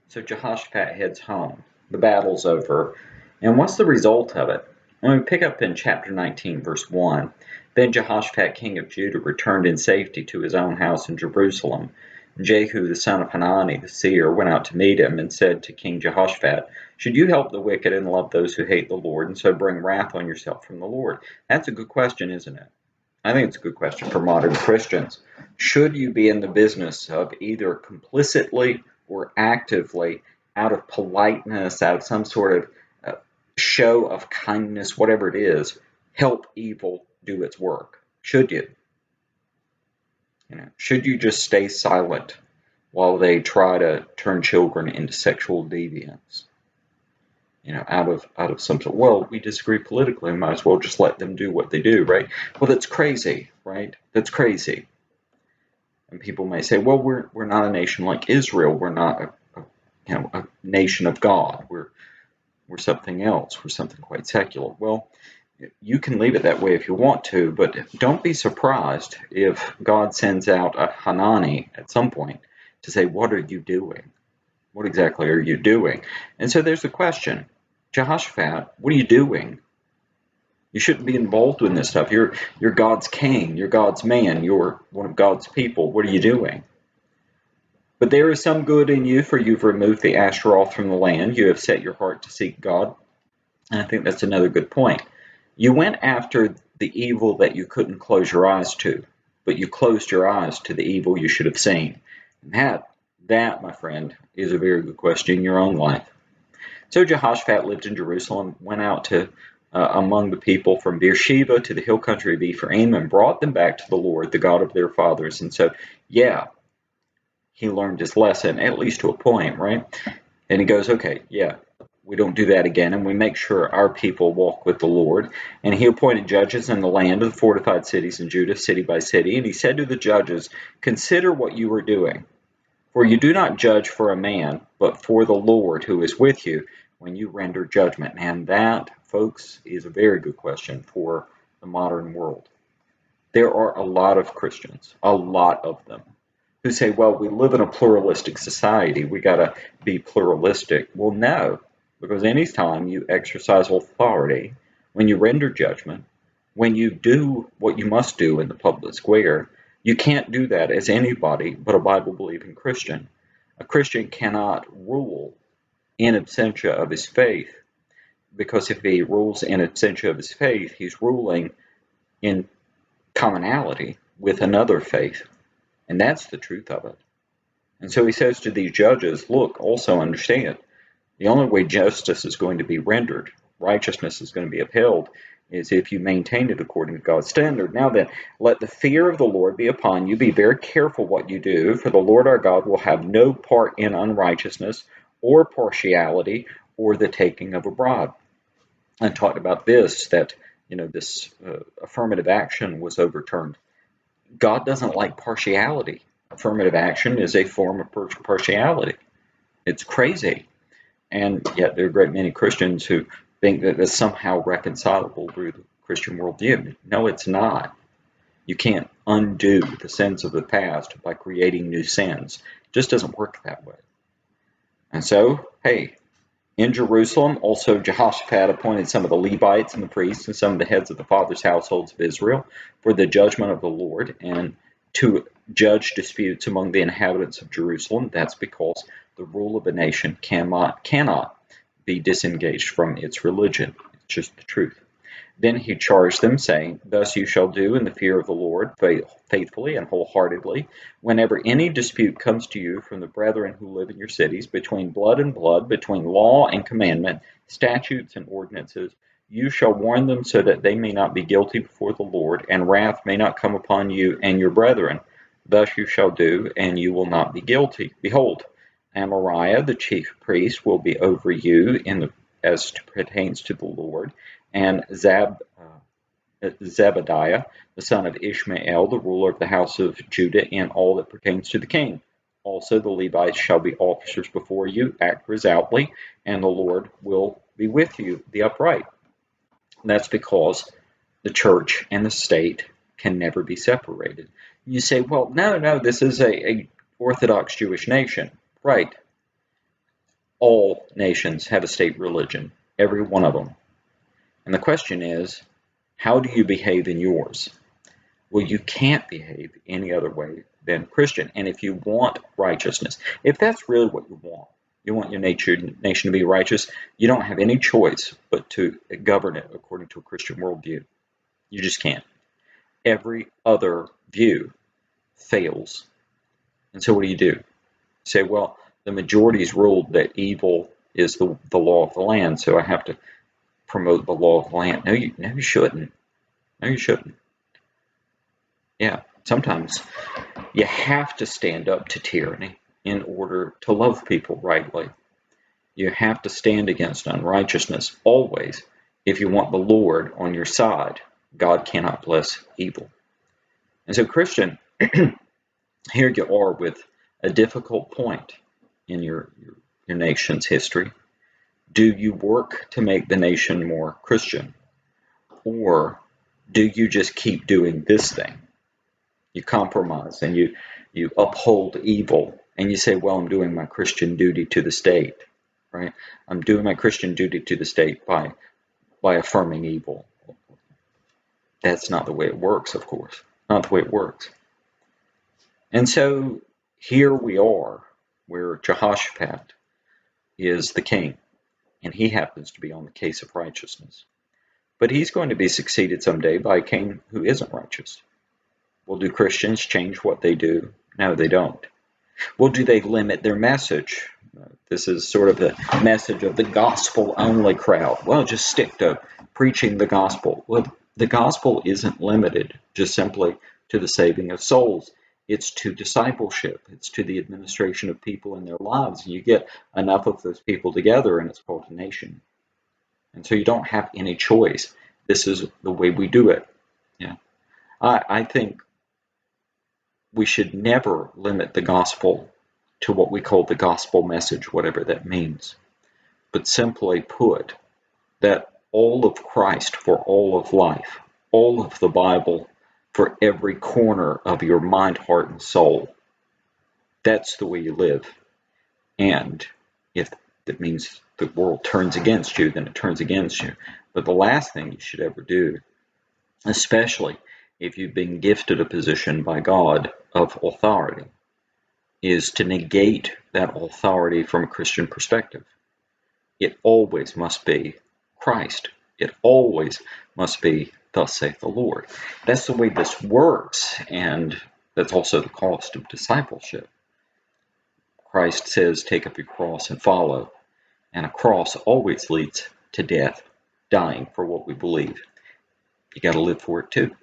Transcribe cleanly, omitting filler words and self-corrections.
So Jehoshaphat heads home. The battle's over. And what's the result of it? When we pick up in chapter 19, verse 1, then Jehoshaphat, king of Judah, returned in safety to his own house in Jerusalem. And Jehu, the son of Hanani, the seer, went out to meet him and said to King Jehoshaphat, should you help the wicked and love those who hate the Lord, and so bring wrath on yourself from the Lord? That's a good question, isn't it? I think it's a good question for modern Christians. Should you be in the business of either complicitly or actively, out of politeness, out of some sort of show of kindness, whatever it is, help evil do its work? Should you? Should you just stay silent while they try to turn children into sexual deviants? Out of some sort. Well, we disagree politically. We might as well just let them do what they do, right? Well, that's crazy, right? That's crazy. And people may say, well, we're not a nation like Israel. We're not a nation of God. We're something else. We're something quite secular. Well, you can leave it that way if you want to, but don't be surprised if God sends out a Hanani at some point to say, what are you doing? What exactly are you doing? And so there's the question, Jehoshaphat, what are you doing? You shouldn't be involved in this stuff. You're God's king. You're God's man. You're one of God's people. What are you doing? But there is some good in you, for you've removed the Asheroth from the land. You have set your heart to seek God. And I think that's another good point. You went after the evil that you couldn't close your eyes to, but you closed your eyes to the evil you should have seen. And that, my friend, is a very good question in your own life. So Jehoshaphat lived in Jerusalem, went out to among the people from Beersheba to the hill country of Ephraim, and brought them back to the Lord, the God of their fathers. And so, yeah, he learned his lesson, at least to a point, right? And he goes, okay, yeah, we don't do that again, and we make sure our people walk with the Lord. And he appointed judges in the land of the fortified cities in Judah, city by city. And he said to the judges, consider what you are doing. For you do not judge for a man, but for the Lord who is with you when you render judgment. And that, folks, is a very good question for the modern world. There are a lot of Christians, a lot of them, who say, well, we live in a pluralistic society. We got to be pluralistic. Well, no, because anytime you exercise authority, when you render judgment, when you do what you must do in the public square, you can't do that as anybody but a Bible-believing Christian. A Christian cannot rule in absentia of his faith, because if he rules in absentia of his faith, he's ruling in commonality with another faith. And that's the truth of it. And so he says to these judges, look, also understand, the only way justice is going to be rendered, righteousness is going to be upheld, is if you maintain it according to God's standard. Now then, let the fear of the Lord be upon you. Be very careful what you do, for the Lord our God will have no part in unrighteousness or partiality or the taking of a bribe. I talked about this, that this affirmative action was overturned. God doesn't like partiality. Affirmative action is a form of partiality. It's crazy. And yet there are a great many Christians who think that it's somehow reconcilable through the Christian worldview. No, it's not. You can't undo the sins of the past by creating new sins. It just doesn't work that way. And so, hey, in Jerusalem, also Jehoshaphat appointed some of the Levites and the priests and some of the heads of the fathers' households of Israel for the judgment of the Lord and to judge disputes among the inhabitants of Jerusalem. That's because the rule of a nation cannot be disengaged from its religion. It's just the truth. Then he charged them, saying, thus you shall do in the fear of the Lord faithfully and wholeheartedly, whenever any dispute comes to you from the brethren who live in your cities, between blood and blood, between law and commandment, statutes and ordinances, you shall warn them so that they may not be guilty before the Lord, and wrath may not come upon you and your brethren. Thus you shall do, and you will not be guilty. Behold, Amariah, the chief priest, will be over you as pertains to the Lord, and Zebediah, the son of Ishmael, the ruler of the house of Judah, in all that pertains to the king. Also the Levites shall be officers before you, act resolutely, and the Lord will be with you, the upright. That's because the church and the state can never be separated. You say, well, no, this is a Orthodox Jewish nation. Right. All nations have a state religion, every one of them. And the question is, how do you behave in yours? Well, you can't behave any other way than Christian. And if you want righteousness, if that's really what you want your nation to be righteous, you don't have any choice but to govern it according to a Christian worldview. You just can't. Every other view fails. And so what do? You say, well, the majority's ruled that evil is the law of the land, so I have to promote the law of the land. No, you shouldn't. No, you shouldn't. Yeah, sometimes you have to stand up to tyranny in order to love people rightly. You have to stand against unrighteousness always if you want the Lord on your side. God cannot bless evil. And so, Christian, here you are with a difficult point in your nation's history. Do you work to make the nation more Christian? Or do you just keep doing this thing? You compromise and you uphold evil and you say, well, I'm doing my Christian duty to the state, right? I'm doing my Christian duty to the state by affirming evil. That's not the way it works, of course. Not the way it works. And so here we are, where Jehoshaphat is the king, and he happens to be on the case of righteousness. But he's going to be succeeded someday by a king who isn't righteous. Well, do Christians change what they do? No, they don't. Well, do they limit their message? This is sort of the message of the gospel-only crowd. Well, just stick to preaching the gospel. Well, the gospel isn't limited just simply to the saving of souls. It's to discipleship. It's to the administration of people in their lives. And you get enough of those people together, and it's called a nation. And so you don't have any choice. This is the way we do it. Yeah, I think we should never limit the gospel to what we call the gospel message, whatever that means, but simply put that all of Christ for all of life, all of the Bible for every corner of your mind, heart, and soul. That's the way you live. And if that means the world turns against you, then it turns against you. But the last thing you should ever do, especially if you've been gifted a position by God of authority, is to negate that authority from a Christian perspective. It always must be Christ. It always must be, thus saith the Lord. That's the way this works, and that's also the cost of discipleship. Christ says, take up your cross and follow. And a cross always leads to death, dying for what we believe. You got to live for it too.